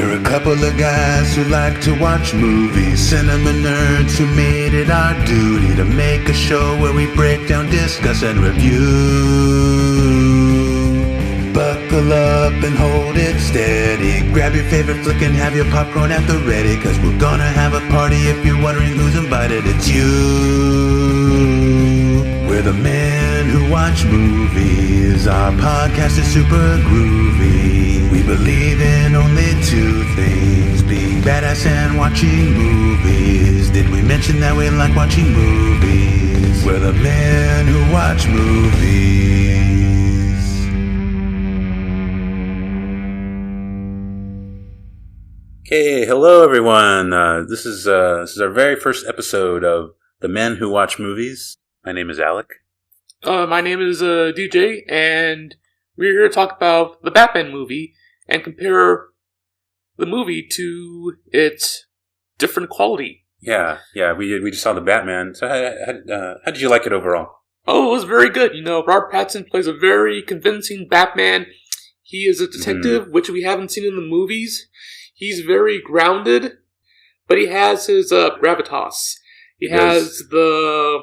We're a couple of guys who like to watch movies, cinema nerds who made it our duty to make a show where we break down, discuss, and review. Buckle up and hold it steady. Grab your favorite flick and have your popcorn at the ready, cause we're gonna have a party. If you're wondering who's invited, it's you. We're the men who watch movies. Our podcast is super groovy. We believe in only two things: being badass and watching movies. Did we mention that we like watching movies? We're the men who watch movies. Okay, hello everyone. This is our very first episode of The Men Who Watch Movies. My name is Alec. My name is DJ, and we're here to talk about the Batman movie and compare the movie to its different quality. Yeah, we just saw the Batman. So how did you like it overall? Oh, it was very good. You know, Robert Pattinson plays a very convincing Batman. He is a detective, which we haven't seen in the movies. He's very grounded, but he has his gravitas. He has the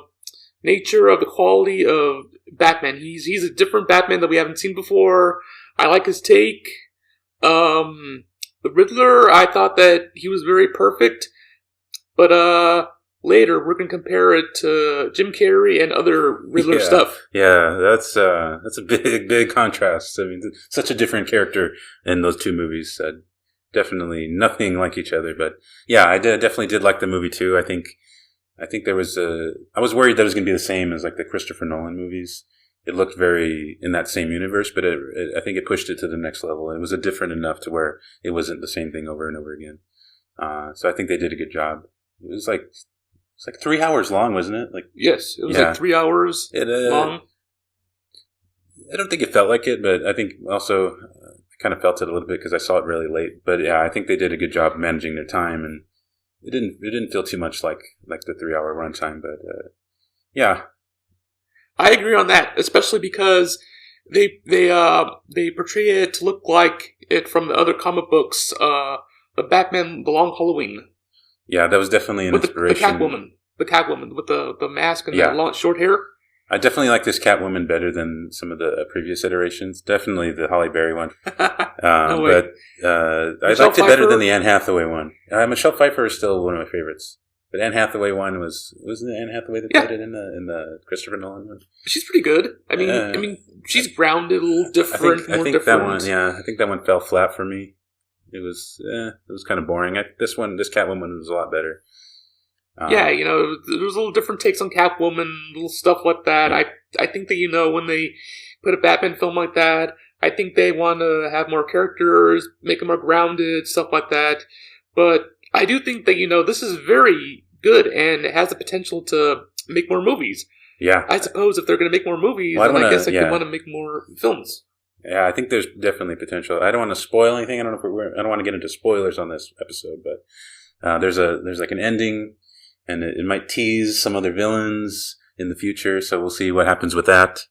nature of the quality of Batman. He's a different Batman that we haven't seen before. I like his take. The Riddler, I thought that he was very perfect. But later, we're going to compare it to Jim Carrey and other Riddler stuff. Yeah, that's a big contrast. I mean, such a different character in those two movies. Definitely nothing like each other. But yeah, I definitely did like the movie too. I think there was I was worried that it was going to be the same as like the Christopher Nolan movies. It looked very in that same universe, but I think it pushed it to the next level. It was different enough to where it wasn't the same thing over and over again. So I think they did a good job. It was like 3 hours long, wasn't it? Yes, it was like 3 hours long. I don't think it felt like it, but I think also I kind of felt it a little bit because I saw it really late. But yeah, I think they did a good job managing their time, and it didn't feel too much like the 3 hour runtime. But yeah, I agree on that, especially because they portray it to look like it from the other comic books. The Batman, The Long Halloween. Yeah, that was definitely an inspiration. The Catwoman with the mask and the long short hair. I definitely like this Catwoman better than some of the previous iterations. Definitely the Halle Berry one. No way. But I liked it better than the Anne Hathaway one. Michelle Pfeiffer is still one of my favorites. But Anne Hathaway one wasn't it Anne Hathaway that played it in the Christopher Nolan one? She's pretty good. I mean, she's grounded, a little different, more different. That one, I think that one fell flat for me. It was kind of boring. This Catwoman was a lot better. You know, there's little different takes on Catwoman, little stuff like that. I think that, you know, when they put a Batman film like that, I think they want to have more characters, make them more grounded, stuff like that. But I do think that, you know, this is very good and it has the potential to make more movies. Yeah. I suppose if they're going to make more movies, then I guess they could want to make more films. Yeah, I think there's definitely potential. I don't want to spoil anything. I don't want to get into spoilers on this episode, but there's like an ending, and it might tease some other villains in the future. So we'll see what happens with that.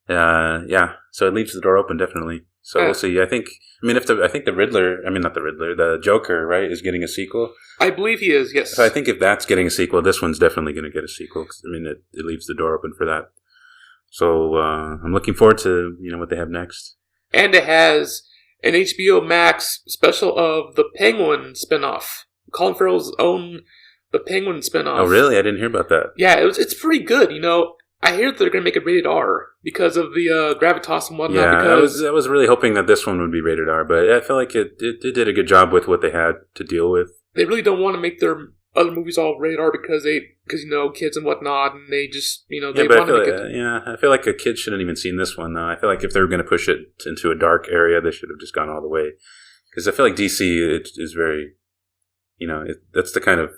So it leaves the door open, definitely. So we'll see. I think the Riddler, not the Riddler, the Joker, right, is getting a sequel. I believe he is. Yes. So I think if that's getting a sequel, this one's definitely going to get a sequel. 'Cause, it leaves the door open for that. So I'm looking forward to what they have next. And it has an HBO Max special of the Penguin spinoff. Colin Farrell's own The Penguin spinoff. Oh, really? I didn't hear about that. Yeah, it's pretty good. You know, I hear that they're going to make it rated R because of the gravitas and whatnot. Yeah, I was really hoping that this one would be rated R, but I feel like it did a good job with what they had to deal with. They really don't want to make their other movies all rated R because kids and whatnot, and they just they want to make it. Yeah, I feel like a kid shouldn't even seen this one though. I feel like if they were going to push it into a dark area, they should have just gone all the way. Because I feel like DC is very, that's the kind of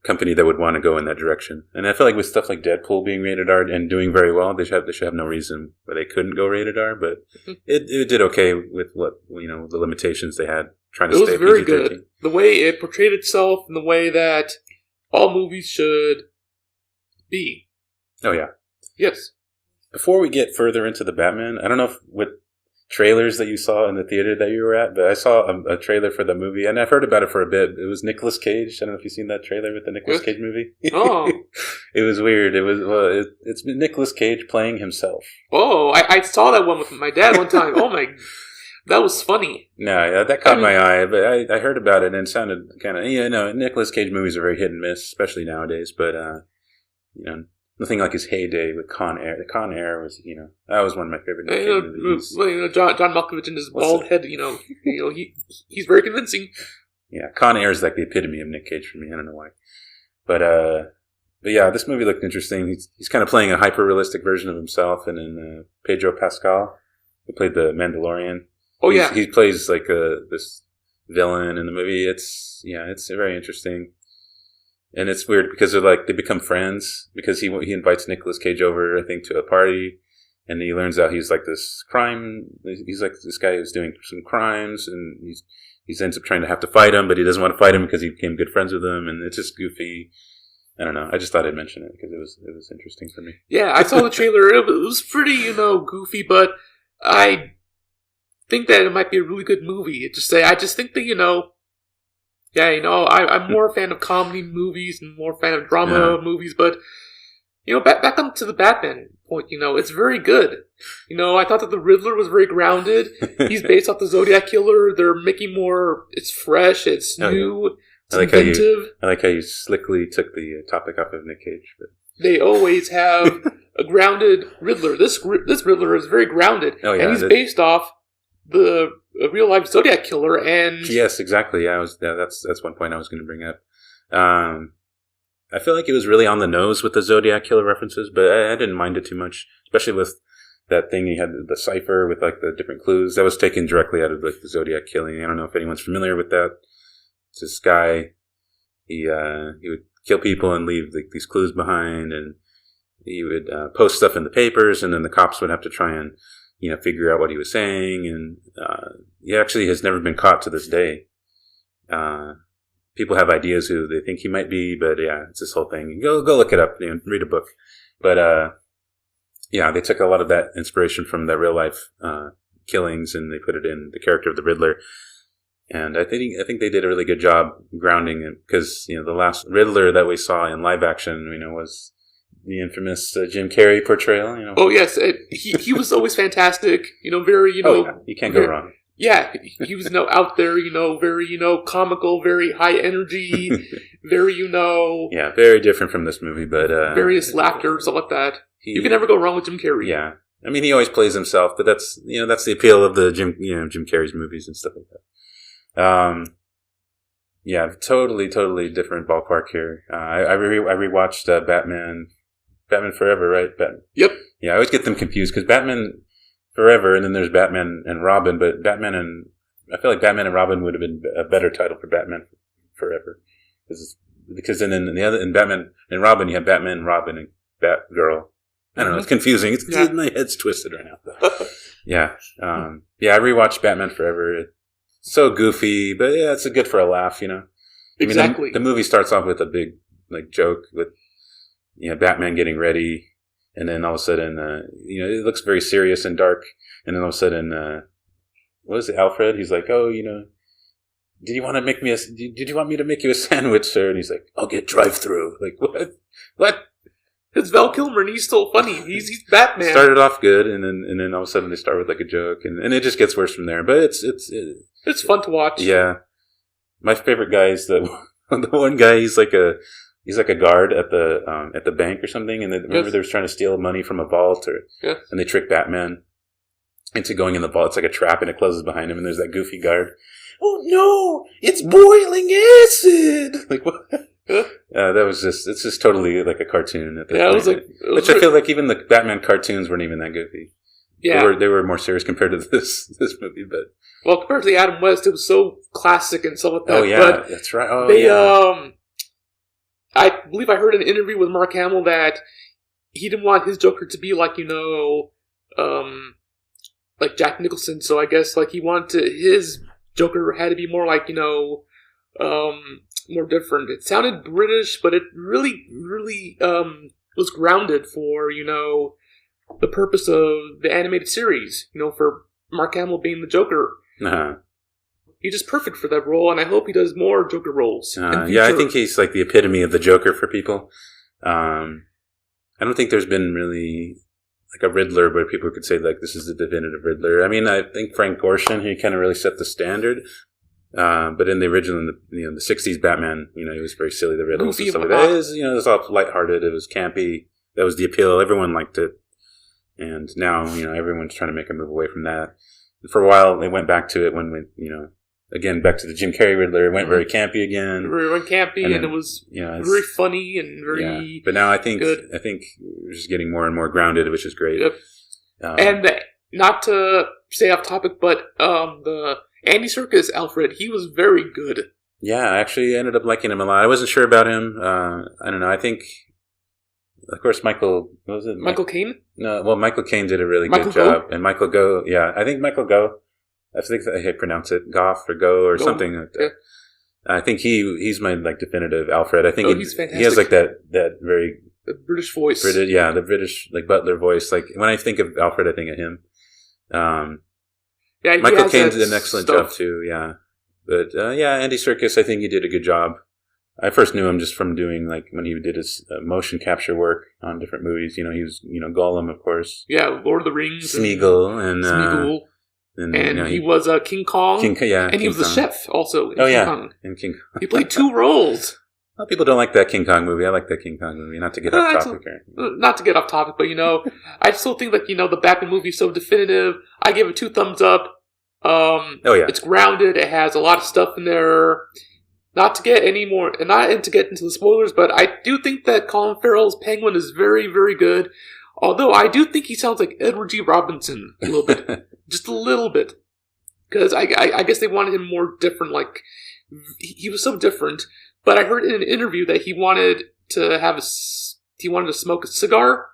company that would want to go in that direction. And I feel like with stuff like Deadpool being rated R and doing very well, they should have no reason why they couldn't go rated R. But it did okay with what the limitations they had. Trying to stay PG-13. It was very good. The way it portrayed itself and the way that all movies should be. Oh, yeah. Yes. Before we get further into the Batman, I don't know trailers that you saw in the theater that you were at, but I saw a trailer for the movie, and I've heard about it for a bit. It was Nicolas Cage. I don't know if you've seen that trailer with the Nicolas Cage movie. Oh. It was weird. It's Nicolas Cage playing himself. Oh, I saw that one with my dad one time. Oh my, that was funny. No, yeah, that caught my eye, but I heard about it and it sounded kind of, Nicolas Cage movies are very hit and miss, especially nowadays, but, nothing like his heyday with Con Air. The Con Air was, that was one of my favorite movies. John Malkovich and his bald head, he's very convincing. Yeah, Con Air is like the epitome of Nick Cage for me. I don't know why. But yeah, this movie looked interesting. He's kind of playing a hyper-realistic version of himself, and then Pedro Pascal, who played the Mandalorian. Oh, yeah. He plays like this villain in the movie. It's very interesting. And it's weird because they become friends because he invites Nicolas Cage over, I think, to a party, and he learns out he's like this guy who's doing some crimes, and he ends up trying to have to fight him, but he doesn't want to fight him because he became good friends with him, and it's just goofy. I don't know. I just thought I'd mention it because it was interesting for me. Yeah, I saw the trailer. It was pretty, goofy, but I think that it might be a really good movie. I just think that, I'm more a fan of comedy movies and more a fan of drama movies, but, back onto the Batman point, it's very good. I thought that the Riddler was very grounded. He's based off the Zodiac Killer. They're making it's fresh, it's new, it's inventive. I like how you slickly took the topic off of Nick Cage. But. They always have a grounded Riddler. This Riddler is very grounded, and he's based off the real life Zodiac Killer, and yes, exactly. That's one point I was going to bring up. I feel like it was really on the nose with the Zodiac Killer references, but I didn't mind it too much, especially with that thing he had, the cipher with like the different clues that was taken directly out of like the Zodiac killing. I don't know if anyone's familiar with that. It's this guy. He would kill people and leave these clues behind, and he would post stuff in the papers, and then the cops would have to try and figure out what he was saying, and he actually has never been caught to this day. People have ideas who they think he might be, but yeah, it's this whole thing. Go look it up, read a book. But they took a lot of that inspiration from the real life killings, and they put it in the character of the Riddler. And I think they did a really good job grounding it, because the last Riddler that we saw in live action, was the infamous Jim Carrey portrayal. Oh yes, he was always fantastic. Very you can't go wrong. Yeah, he was out there. Very comical, very high energy, very yeah, very different from this movie, but various laughter, stuff like that. You can never go wrong with Jim Carrey. Yeah, I mean he always plays himself, but that's the appeal of the Jim Carrey's movies and stuff like that. Yeah, totally different ballpark here. I rewatched Batman Forever, right? Yep. Yeah, I always get them confused because Batman Forever, and then there's Batman and Robin, but I feel like Batman and Robin would have been a better title for Batman Forever, because then in Batman and Robin you have Batman, Robin, and Batgirl. I don't know. It's confusing. My head's twisted right now. Yeah. I rewatched Batman Forever. So goofy, but yeah, it's good for a laugh, Exactly. I mean, the movie starts off with a big joke with Batman getting ready, and then all of a sudden it looks very serious and dark, and then all of a sudden what is it, Alfred? He's like, oh, did you want me to make you a sandwich, sir? And he's like, I'll get drive-through. Like what? It's Val Kilmer, and he's still funny. He's Batman. Started off good, and then all of a sudden they start with like a joke, and it just gets worse from there. But it's fun to watch. Yeah, my favorite guy is the one guy. He's like a guard at the bank or something, and remember they were trying to steal money from a vault, and they trick Batman into going in the vault. It's like a trap, and it closes behind him, and there's that goofy guard. Oh no! It's boiling acid! Like what? It's just totally like a cartoon at that point. Which I feel like even the Batman cartoons weren't even that goofy. Yeah. They were more serious compared to this movie, but. Well, compared to the Adam West, it was so classic and stuff like that. Oh, yeah, but that's right. Oh, I believe I heard in an interview with Mark Hamill that he didn't want his Joker to be like, like Jack Nicholson, so I guess like he wanted his Joker had to be more like, more different. It sounded British, but it really, really was grounded for, the purpose of the animated series, for Mark Hamill being the Joker. Uh-huh. He's just perfect for that role, and I hope he does more Joker roles. Yeah, I think he's like the epitome of the Joker for people. I don't think there's been really like a Riddler where people could say like this is the definitive Riddler. I mean, I think Frank Gorshin, he kind of really set the standard. But in the original, the '60s Batman, he was very silly. The riddles and stuff like that. It was all lighthearted. It was campy. That was the appeal. Everyone liked it. And now, everyone's trying to make a move away from that. For a while, they went back to it when again, back to the Jim Carrey Riddler. It went very campy again. Very campy, and it was very funny and very. Yeah. But now I think we're just getting more and more grounded, which is great. Yep. And not to stay off topic, but the Andy Serkis Alfred, he was very good. Yeah, I actually ended up liking him a lot. I wasn't sure about him. I don't know. I think, of course, Michael Caine? No, well, Michael Caine did a really good job, and Michael Gough. Yeah, I think Michael Gough. I think I pronounce it Gough or Go or something like that. Yeah. I think he's my definitive Alfred. I think he's fantastic. He has that very the British voice. The British Butler voice. Like when I think of Alfred, I think of him. Michael Caine did an excellent job too. Yeah, but Andy Serkis, I think he did a good job. I first knew him just from doing when he did his motion capture work on different movies. He was Gollum, of course. Yeah, Lord of the Rings. Smeagol and he was King Kong. And he was the chef also in King Kong. In King Kong. He played 2 roles. Well, people don't like that King Kong movie. I like that King Kong movie. Not to get off topic here. Not to get off topic, but I still think that the Batman movie is so definitive. I give it 2 thumbs up. It's grounded. It has a lot of stuff in there. Not to get any more, and not to get into the spoilers, but I do think that Colin Farrell's Penguin is very, very good. Although I do think he sounds like Edward G. Robinson a little bit. Just a little bit. Because I guess they wanted him more different. He was so different. But I heard in an interview that he wanted to smoke a cigar.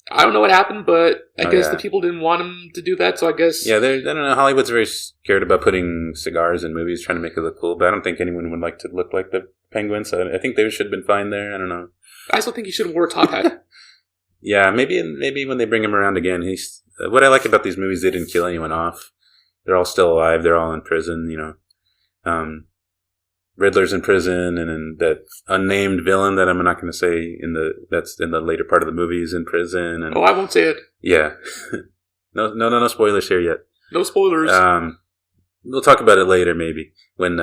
I don't know what happened, but I guess the people didn't want him to do that, so I guess... Yeah, I don't know, Hollywood's very scared about putting cigars in movies, trying to make it look cool, but I don't think anyone would like to look like the Penguin, so I think they should have been fine there, I don't know. I still think he should have wore a top hat. Yeah, maybe when they bring him around again, what I like about these movies, they didn't kill anyone off. They're all still alive, they're all in prison, Riddler's in prison, and then that unnamed villain that I'm not going to say that's in the later part of the movie is in prison. And, I won't say it. Yeah, no spoilers here yet. No spoilers. We'll talk about it later, maybe when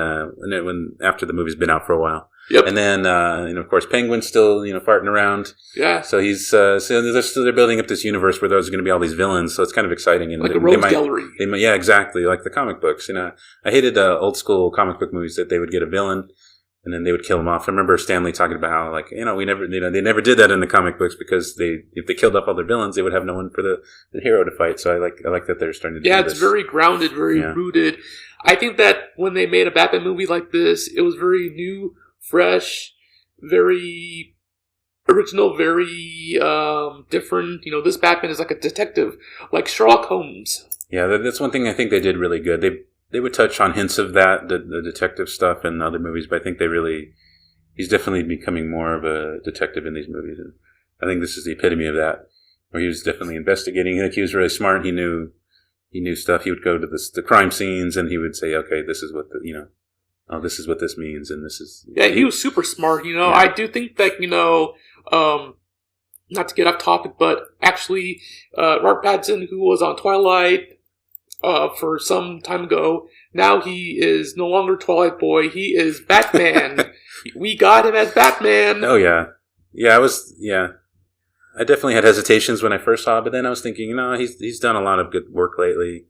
after the movie's been out for a while. Yep. And then of course Penguin's still farting around. Yeah. So he's they're building up this universe where there's going to be all these villains. So it's kind of exciting. And like a rogues gallery. Yeah, exactly. Like the comic books. I hated old school comic book movies that they would get a villain and then they would kill him off. I remember Stanley talking about how we never they never did that in the comic books because if they killed off all their villains, they would have no one for the hero to fight. So I like that they're starting to do this. Yeah, it's very grounded, very rooted. I think that when they made a Batman movie like this, it was very new, fresh, very original, very different. This Batman is like a detective, like Sherlock Holmes. Yeah, that's one thing I think they did really good. They would touch on hints of that, the detective stuff in other movies, but I think he's definitely becoming more of a detective in these movies. And I think this is the epitome of that, where he was definitely investigating. He was really smart. He knew stuff. He would go to the crime scenes and he would say, okay, this is what this is what this means, and this is... Yeah, he was super smart, Yeah. I do think that, not to get off topic, but actually, Robert Pattinson, who was on Twilight for some time ago, now he is no longer Twilight Boy, he is Batman. We got him as Batman. Oh, yeah. Yeah, I definitely had hesitations when I first saw it, but then I was thinking, he's done a lot of good work lately.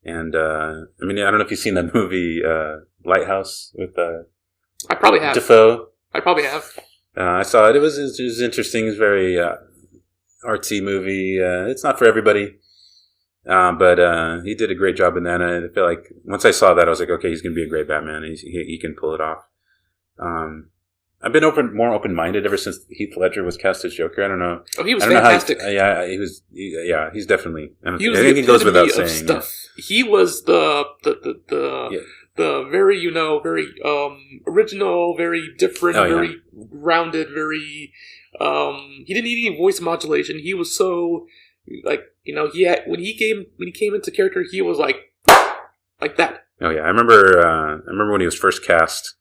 And, I don't know if you've seen that movie, Lighthouse with I probably have. Defoe. I probably have. I saw it. It was interesting. It was very artsy movie. It's not for everybody, but he did a great job in that. And I feel like once I saw that, I was like, okay, he's going to be a great Batman. He can pull it off. I've been more open-minded ever since Heath Ledger was cast as Joker. I don't know. Oh, he was fantastic. He was. He's definitely. I think it goes without saying. Stuff. Yeah. He was the very very original, very different, very grounded, very. He didn't need any voice modulation. He was so Like, he had, when he came into character, he was like that. Oh yeah, I remember when he was first cast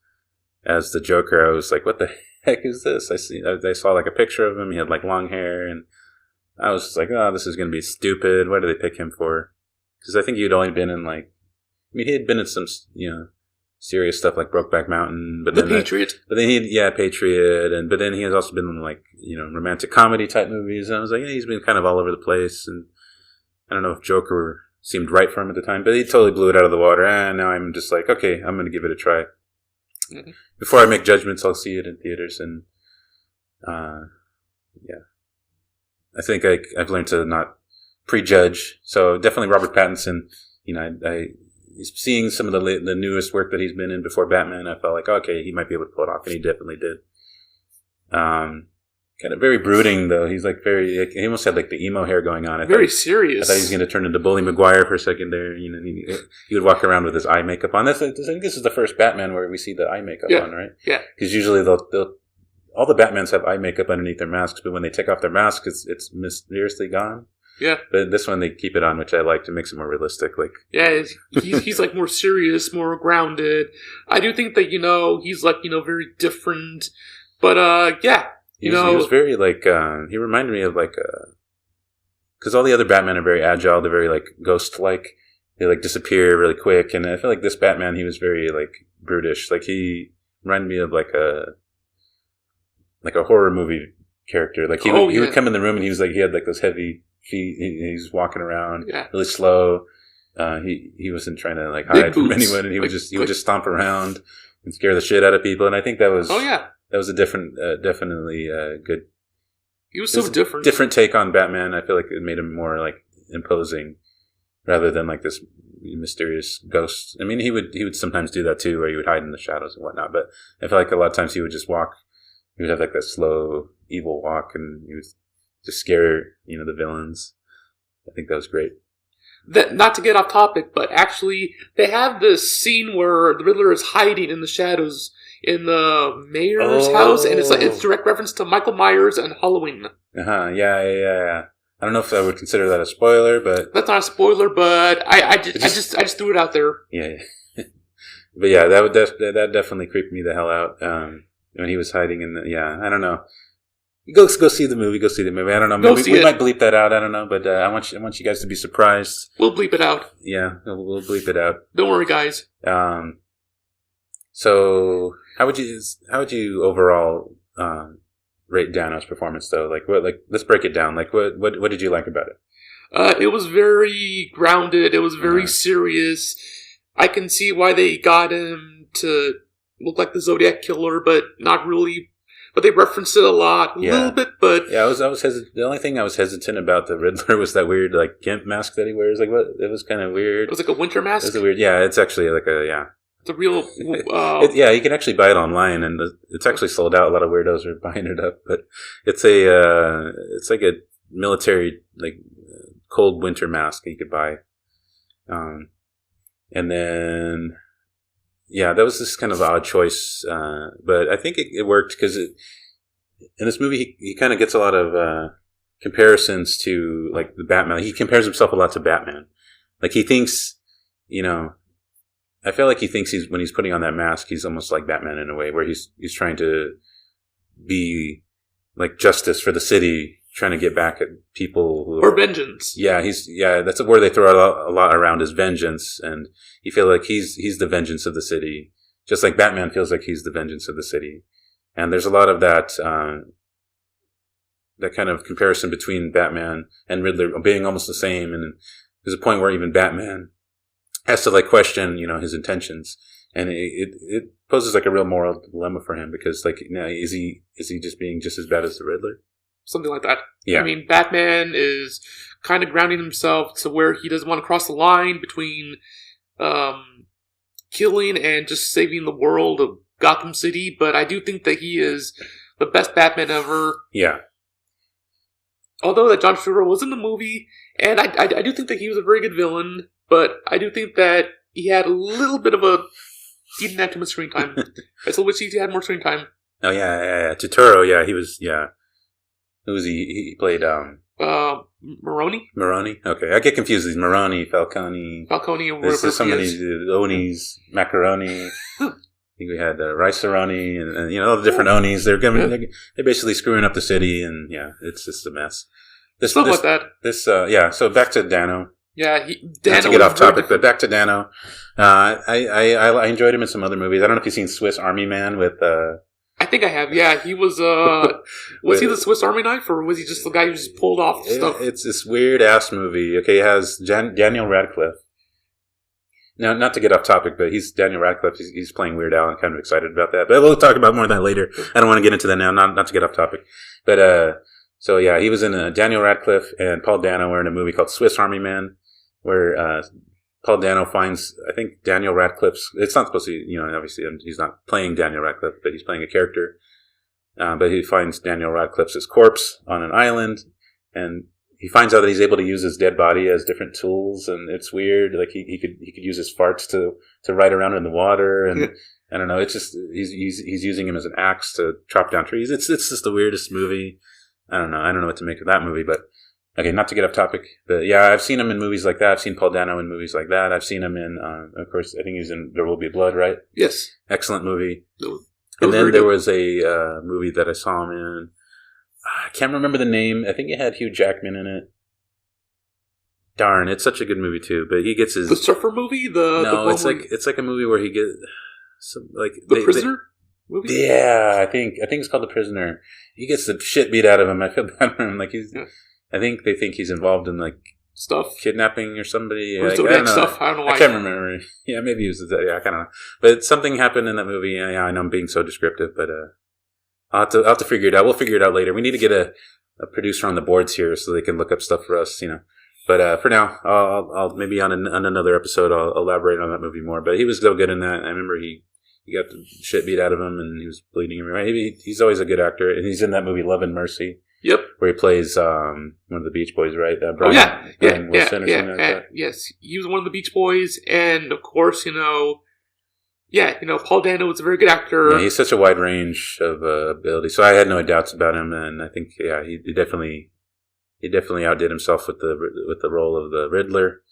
as the Joker. I was like, "What the heck is this?" I saw like a picture of him. He had like long hair, and I was just like, "Oh, this is going to be stupid. Why did they pick him for?" Because I think he'd only been in he had been in some serious stuff like Brokeback Mountain, but then Patriot. But then Patriot, but then he has also been in like romantic comedy type movies. And I was like, he's been kind of all over the place, and I don't know if Joker seemed right for him at the time, but he totally blew it out of the water. And now I'm just like, okay, I'm going to give it a try. Mm-hmm. Before I make judgments, I'll see it in theaters, and yeah, I think I've learned to not prejudge. So definitely Robert Pattinson. Seeing some of the newest work that he's been in before Batman, I felt like, okay, he might be able to pull it off, and he definitely did. Kind of very brooding, though. He's like he almost had like the emo hair going on. Very serious. I thought he was going to turn into Bully Maguire for a second there. He would walk around with his eye makeup on. I think this is the first Batman where we see the eye makeup on, right? Yeah. Because usually all the Batmans have eye makeup underneath their masks, but when they take off their mask, it's mysteriously gone. Yeah. But this one they keep it on, which I like, to make it more realistic. Like, yeah, he's like more serious, more grounded. I do think that he's like very different, but yeah. He was very like he reminded me of like because all the other Batman are very agile, they're very like ghost like, they like disappear really quick, and I feel like this Batman, he was very like brutish. Like he reminded me of like a horror movie character. Like he would come in the room and he had like those heavy feet. He's walking around really slow. He wasn't trying to like hide from anyone, and he would just stomp around and scare the shit out of people. And I think that was that was a definitely good. He was so different. Different take on Batman. I feel like it made him more like imposing rather than like this mysterious ghost. I mean, he would sometimes do that too, where he would hide in the shadows and whatnot. But I feel like a lot of times he would just walk. He would have like that slow, evil walk, and he would just scare the villains. I think that was great. Not to get off topic, but actually, they have this scene where the Riddler is hiding in the shadows in the mayor's house, and it's direct reference to Michael Myers and Halloween. Yeah. I don't know if I would consider that a spoiler, but that's not a spoiler. But I just threw it out there. Yeah. But yeah, that definitely creeped me the hell out. When he was hiding in I don't know. Go see the movie. Go see the movie. I don't know. Maybe we might bleep that out. I don't know, but I want you guys to be surprised. We'll bleep it out. Yeah, we'll bleep it out. Don't worry, guys. So how would you overall rate Dano's performance though? Let's break it down. Like what did you like about it? It was very grounded. It was very serious. I can see why they got him to look like the Zodiac Killer, but not really. But they referenced it a little bit. But yeah, I was hesitant. The only thing I was hesitant about the Riddler was that weird like gimp mask that he wears. Like, what? It was kind of weird. It was like a winter mask. It's a weird. Yeah, it's actually like It's a real. You can actually buy it online, and it's actually sold out. A lot of weirdos are buying it up, but it's like a military like cold winter mask that you could buy, and then. Yeah, that was just kind of an odd choice, but I think it worked because in this movie he kind of gets a lot of comparisons to like the Batman. He compares himself a lot to Batman. Like he thinks, I feel like he thinks when he's putting on that mask, he's almost like Batman in a way, where he's trying to be like justice for the city, trying to get back at people or vengeance. Yeah, that's a word they throw out a lot around, is vengeance, and you feel like he's the vengeance of the city, just like Batman feels like he's the vengeance of the city. And there's a lot of that that kind of comparison between Batman and Riddler being almost the same, and there's a point where even Batman has to like question his intentions, and it poses like a real moral dilemma for him, because like now is he just being just as bad as the Riddler? Something like that. Yeah. I mean, Batman is kind of grounding himself to where he doesn't want to cross the line between killing and just saving the world of Gotham City. But I do think that he is the best Batman ever. Yeah. Although that John Turturro was in the movie, and I do think that he was a very good villain, but I do think that he had a little bit of he didn't have too much screen time. I still wish he had more screen time. Oh, yeah. Turturro, yeah, he was, yeah. Who was he? He played Maroni? Maroni? Okay, I get confused. These Maroni, Falcone. Falcone, or whatever. There's so many Onis, macaroni. I think we had Rice-A-Roni and all the different Onis. They're basically screwing up the city, and it's just a mess. Like that. So back to Dano. Yeah, Dano. Not to get off topic, but back to Dano. I enjoyed him in some other movies. I don't know if you've seen Swiss Army Man with. I think I have. Yeah, he was. Was he the Swiss Army knife, or was he just the guy who just pulled off stuff? It's this weird ass movie. Okay, it has Daniel Radcliffe. Now, not to get off topic, but he's Daniel Radcliffe. He's playing Weird Al. I'm kind of excited about that. But we'll talk about more of that later. I don't want to get into that now. Not to get off topic. But so yeah, he was in Daniel Radcliffe and Paul Dano were in a movie called Swiss Army Man, where Paul Dano finds, I think, Daniel Radcliffe's. It's not supposed to, obviously he's not playing Daniel Radcliffe, but he's playing a character. But he finds Daniel Radcliffe's corpse on an island, and he finds out that he's able to use his dead body as different tools, and it's weird. Like he could use his farts to ride around in the water, and I don't know. It's just he's using him as an axe to chop down trees. It's just the weirdest movie. I don't know what to make of that movie, but okay, not to get off topic, but yeah, I've seen him in movies like that. I've seen Paul Dano in movies like that. I've seen him in, of course, I think he was in There Will Be Blood, right? Yes, excellent movie. And then there was a movie that I saw him in. I can't remember the name. I think it had Hugh Jackman in it. Darn, it's such a good movie too. But he gets his the surfer movie. It's like a movie where he gets the prisoner movie. Yeah, I think it's called The Prisoner. He gets the shit beat out of him. I feel bad for him. I think they think he's involved in stuff, kidnapping or somebody. Or Zodiac stuff. I don't know why. I can't remember. Yeah, maybe he was the Zodiac. I don't know. But something happened in that movie. Yeah, I know I'm being so descriptive, but I'll have to figure it out. We'll figure it out later. We need to get a producer on the boards here so they can look up stuff for us, But for now, I'll maybe on another episode I'll elaborate on that movie more. But he was so good in that. I remember he got the shit beat out of him and he was bleeding everywhere. He's always a good actor, and he's in that movie Love and Mercy. Yep, where he plays one of the Beach Boys, right? Brian Wilson or something like that. Yes, he was one of the Beach Boys, and of course, Paul Dano was a very good actor. Yeah, he's such a wide range of ability, so I had no doubts about him, and I think he definitely outdid himself with the role of the Riddler.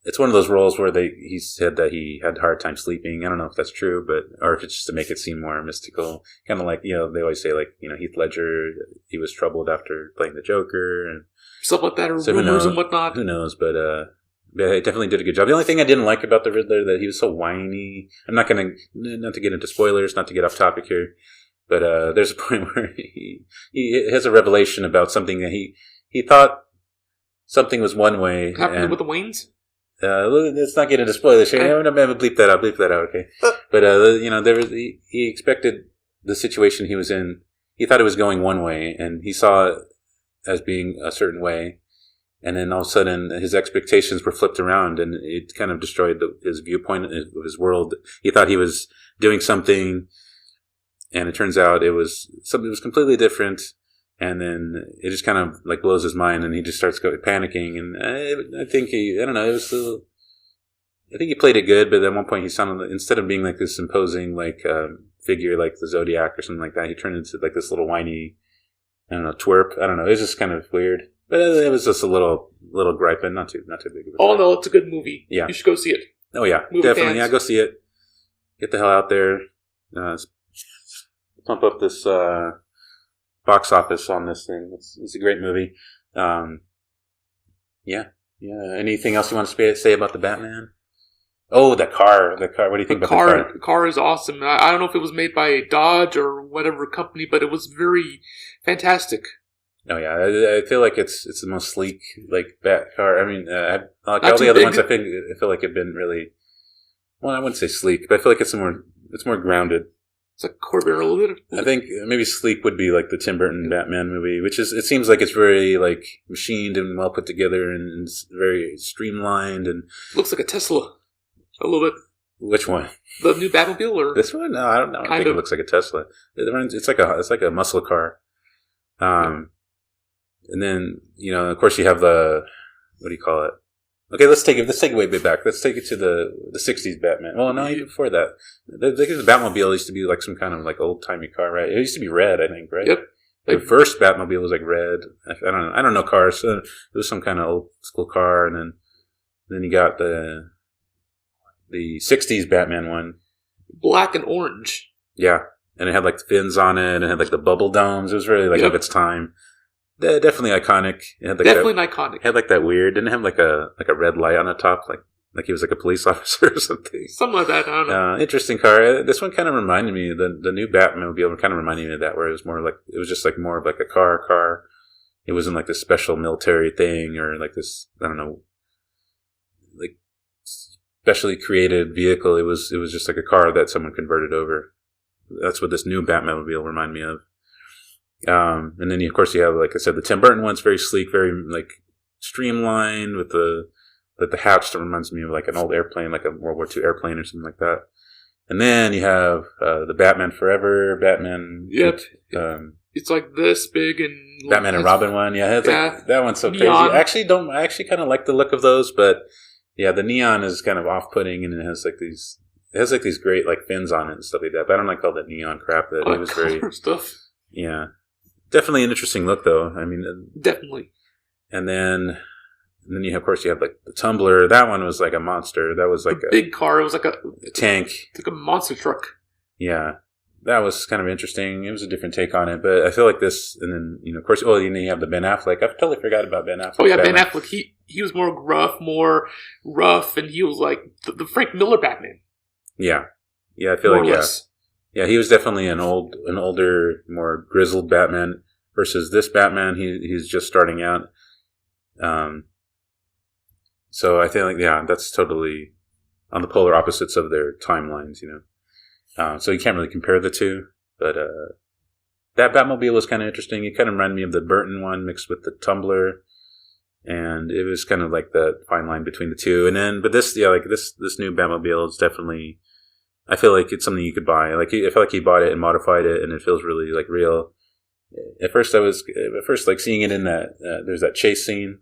It's one of those roles where he said that he had a hard time sleeping. I don't know if that's true, or if it's just to make it seem more mystical. Kind of like, they always say Heath Ledger, he was troubled after playing the Joker and stuff like that, or rumors and whatnot. Who knows? But he definitely did a good job. The only thing I didn't like about the Riddler, that he was so whiny. I'm not to get into spoilers, not to get off topic here, but there's a point where he has a revelation about something that he thought something was one way. Happened with the Waynes? Let's not get into spoilers here. I'm going to bleep that out. Okay. But he expected the situation he was in. He thought it was going one way, and he saw it as being a certain way. And then all of a sudden, his expectations were flipped around, and it kind of destroyed his viewpoint of his world. He thought he was doing something, and it turns out it was something that was completely different. And then it just kind of blows his mind, and he just starts panicking. And I think I think he played it good, but at one point he sounded, instead of being this imposing figure like the Zodiac or something like that, he turned into this little whiny, I don't know, twerp. I don't know. It was just kind of weird, but it was just a little gripe, and not too big of a gripe. Oh no, it's a good movie. Yeah, you should go see it. Oh yeah, movie definitely. fans. Yeah, go see it. Get the hell out there. Pump up this. Box office on this thing. It's a great movie. Yeah. Anything else you want to say about the Batman? Oh, the car. What do you think about the car? The car is awesome. I don't know if it was made by Dodge or whatever company, but it was very fantastic. Oh yeah, I feel like it's the most sleek Bat car. I mean, all the other ones I feel like have been really. Well, I wouldn't say sleek, but I feel like it's more grounded. It's a Corvair a little bit. I think maybe sleek would be the Tim Burton Batman movie, which it seems like it's very machined and well put together and it's very streamlined and looks like a Tesla a little bit. Which one? The new Batmobile or this one? No, I don't know. I think it looks like a Tesla. It's like a muscle car. And then of course you have the, what do you call it? Okay, let's take it way back. Let's take it to the 60s Batman. Well, no, even before that. The Batmobile used to be some kind of old-timey car, right? It used to be red, I think, right? Yep. The first Batmobile was like red. I don't know cars. So it was some kind of old school car, and then you got the '60s Batman one, black and orange. Yeah, and it had like the fins on it, and it had like the bubble domes. It was really like of its time. Definitely iconic. It had like iconic. It had like that weird. Didn't it have like a red light on the top, like he was like a police officer or something. Something like that. I don't know. Interesting car. This one kind of reminded me. The new Batmobile kind of reminded me of that, where it was more like it was just like more of like a car. It wasn't like this special military thing or like this, I don't know, like specially created vehicle. It was just like a car that someone converted over. That's what this new Batmobile reminded me of. And then of course you have, like I said, the Tim Burton one's very sleek, very like streamlined with the hatch that reminds me of like an old airplane, like a World War II airplane or something like that. And then you have the Batman Forever, Batman. Yep. It's like this big and Batman and Robin one. Yeah, like, that one's so neon. crazy. I actually kind of like the look of those, but yeah, the neon is kind of off-putting, and it has like these great like fins on it and stuff like that. But I don't like all that neon crap. That it was very stuff. Yeah, definitely an interesting look though. I mean, definitely. And then you of course you have like the Tumbler. That one was like a monster. That was like a big car. It was like a tank. It's like a monster truck. Yeah, that was kind of interesting. It was a different take on it, but I feel like this. And then of course, and then you have the Ben Affleck. I totally forgot about Ben Affleck. Oh yeah, Ben Affleck. He was more gruff, more rough, and he was like the Frank Miller Batman. Yeah, I feel more like yeah, he was definitely an older, more grizzled Batman versus this Batman. He's just starting out. So I feel like that's totally on the polar opposites of their timelines. So you can't really compare the two. But that Batmobile was kind of interesting. It kind of reminded me of the Burton one mixed with the Tumbler. And it was kind of like the fine line between the two. And then, but this new Batmobile is definitely, I feel like it's something you could buy. Like, I feel like he bought it and modified it, and it feels really like real. At first like seeing it in that, there's that chase scene.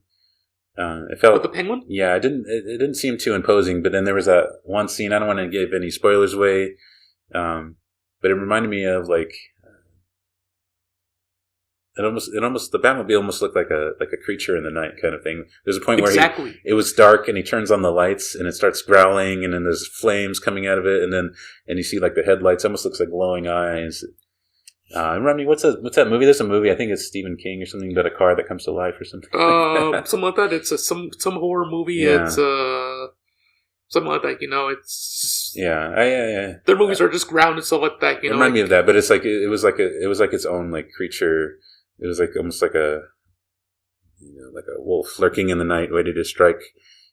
It felt with the Penguin. Yeah, it didn't seem too imposing. But then there was that one scene. I don't want to give any spoilers away, but it reminded me of like. It almost the Batmobile almost looked like a creature in the night kind of thing. There's a point where it was dark and he turns on the lights and it starts growling and then there's flames coming out of it and you see like the headlights almost looks like glowing eyes. Remind me, what's that movie? There's a movie, I think it's Stephen King or something, about a car that comes to life or something. Something like that. It's some horror movie. Yeah. It's something like that. It's their movies are just grounded stuff like that. Remind me of that, but it's like it was like its own like creature. It was like almost like a wolf lurking in the night, ready to strike.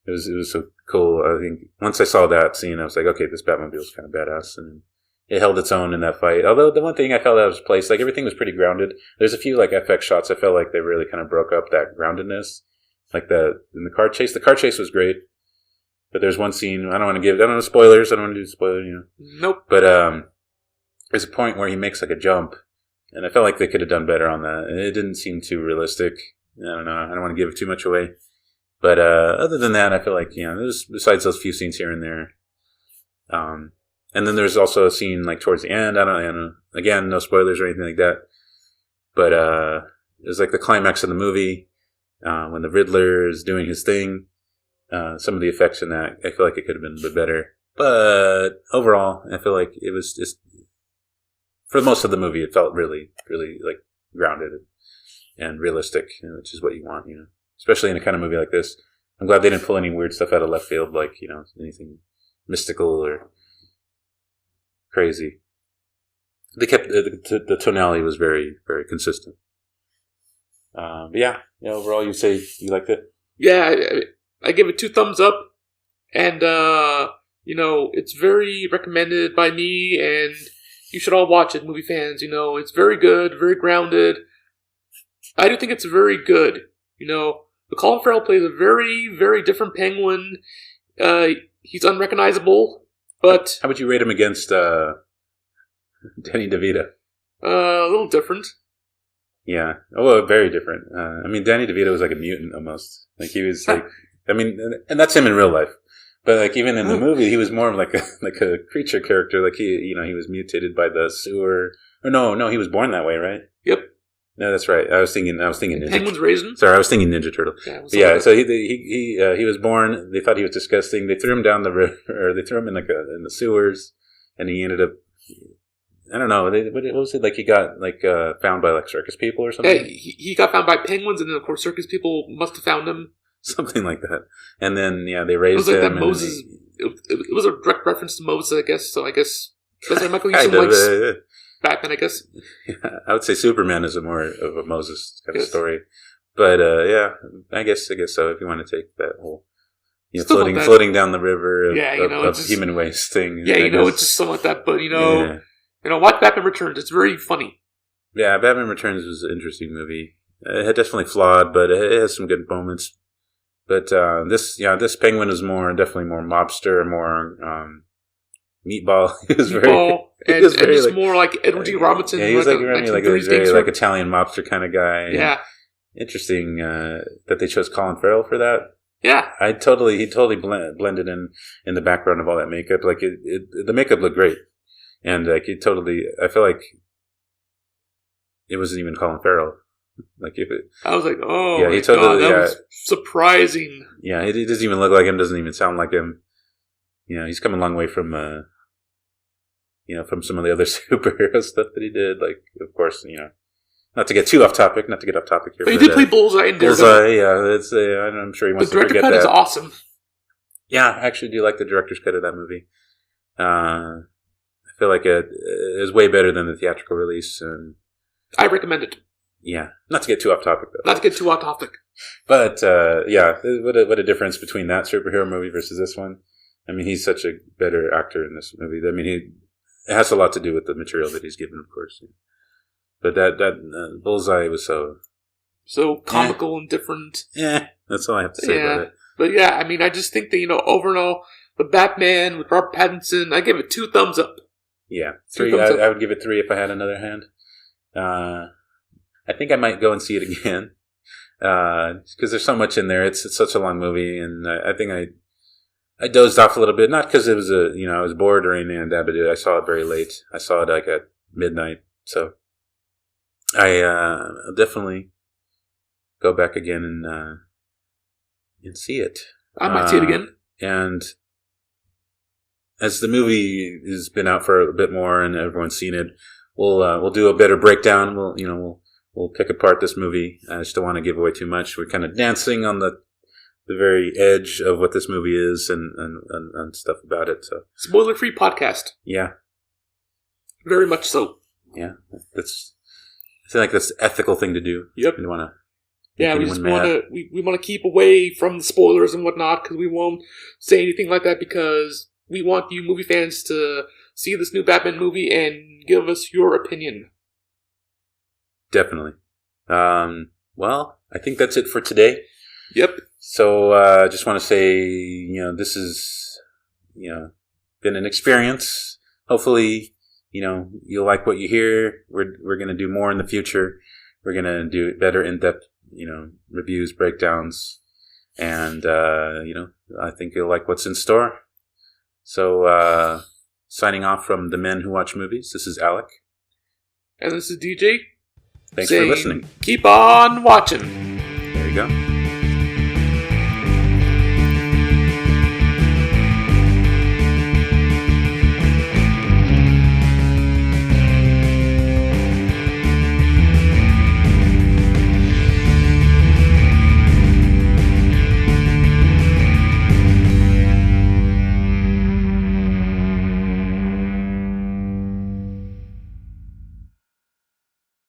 It was so cool. I think once I saw that scene, I was like, okay, this Batmobile is kind of badass, and it held its own in that fight. Although the one thing I felt out of place, like everything was pretty grounded. There's a few like FX shots I felt like they really kind of broke up that groundedness, like in the car chase. The car chase was great, but there's one scene I don't know spoilers. I don't want to do spoilers. Nope. But there's a point where he makes like a jump. And I felt like they could have done better on that. It didn't seem too realistic. I don't know. I don't want to give too much away. But other than that, I feel like, besides those few scenes here and there. And then there's also a scene like towards the end. I don't know. Again, no spoilers or anything like that. But it was like the climax of the movie when the Riddler is doing his thing. Some of the effects in that, I feel like it could have been a bit better. But overall, I feel like it was just... For most of the movie, it felt really, really like grounded and realistic, which is what you want, especially in a kind of movie like this. I'm glad they didn't pull any weird stuff out of left field, like anything mystical or crazy. They kept the tonality was very, very consistent. But overall, you say you liked it? Yeah, I give it 2 thumbs up, and it's very recommended by me and. You should all watch it, movie fans. It's very good, very grounded. I do think it's very good. Colin Farrell plays a very, very different Penguin. He's unrecognizable, but... How would you rate him against Danny DeVito? A little different. Yeah. Oh, very different. Danny DeVito was like a mutant almost. Like he was like... and that's him in real life. But like even in the movie, he was more of like a creature character. Like he was mutated by the sewer. Or no, he was born that way, right? Yep. No, that's right. I was thinking Ninja. Penguin's Raisin? Sorry, I was thinking Ninja Turtle. Yeah, so he was born. They thought he was disgusting. They threw him down the river, or they threw him in in the sewers, and he ended up. I don't know. What was it like? He got found by circus people or something. Yeah, he got found by penguins, and then of course circus people must have found him. Something like that. And then they raised him. It was like that Moses. It was a direct reference to Moses, I guess. So I guess that's why Michael Easton likes Batman, I guess. Yeah, I would say Superman is more of a Moses kind of story. But I guess so. If you want to take that whole floating down the river of human waste thing. Yeah, it's just something like that. But watch Batman Returns. It's very funny. Yeah, Batman Returns was an interesting movie. It had definitely flawed, but it has some good moments. But this Penguin is definitely more mobster, more meatball. He was very more like Edward G. Robinson. Yeah, he was a very Italian mobster kind of guy. Yeah, interesting that they chose Colin Farrell for that. Yeah, he totally blended in the background of all that makeup. Like the makeup looked great, and I feel like it wasn't even Colin Farrell. I was like, oh, yeah, that was surprising. Yeah, it doesn't even look like him. Doesn't even sound like him. He's come a long way from from some of the other superhero stuff that he did. Like, of course, not to get too off topic, not to get off topic here. But he did play Bullseye in Daredevil. Bullseye, I'm sure he wants to forget that. The director's cut is awesome. Yeah, I actually do like the director's cut of that movie. I feel like it is way better than the theatrical release, and I recommend it. Yeah, not to get too off topic though. Not to get too off topic. But what a difference between that superhero movie versus this one. I mean, he's such a better actor in this movie. I mean, it has a lot to do with the material that he's given, of course. But that Bullseye was so comical and different. Yeah, that's all I have to say about it. But yeah, I mean, I just think that over and all, the Batman with Robert Pattinson, I give it 2 thumbs up. Yeah, 3. I would give it 3 if I had another hand. I think I might go and see it again because there's so much in there. It's such a long movie, and I think I dozed off a little bit. Not because it was I was bored or anything like that, but I saw it very late. I saw it at midnight, so I'll definitely go back again and see it. I might see it again. And as the movie has been out for a bit more and everyone's seen it, we'll do a better breakdown. We'll pick apart this movie. I just don't want to give away too much. We're kind of dancing on the very edge of what this movie is and stuff about it. So spoiler-free podcast. Yeah, very much so. Yeah, I feel like that's the ethical thing to do. Yep. You want to. Yeah, we just want to we want to keep away from the spoilers and whatnot because we won't say anything like that because we want you movie fans to see this new Batman movie and give us your opinion. Definitely. Well, I think that's it for today. Yep. So I just want to say, this is, been an experience. Hopefully, you'll like what you hear. We're going to do more in the future. We're going to do better in-depth, reviews, breakdowns. And, I think you'll like what's in store. So, signing off from The Men Who Watch Movies, this is Alec. And this is DJ. Thanks for listening. Keep on watching. There you go.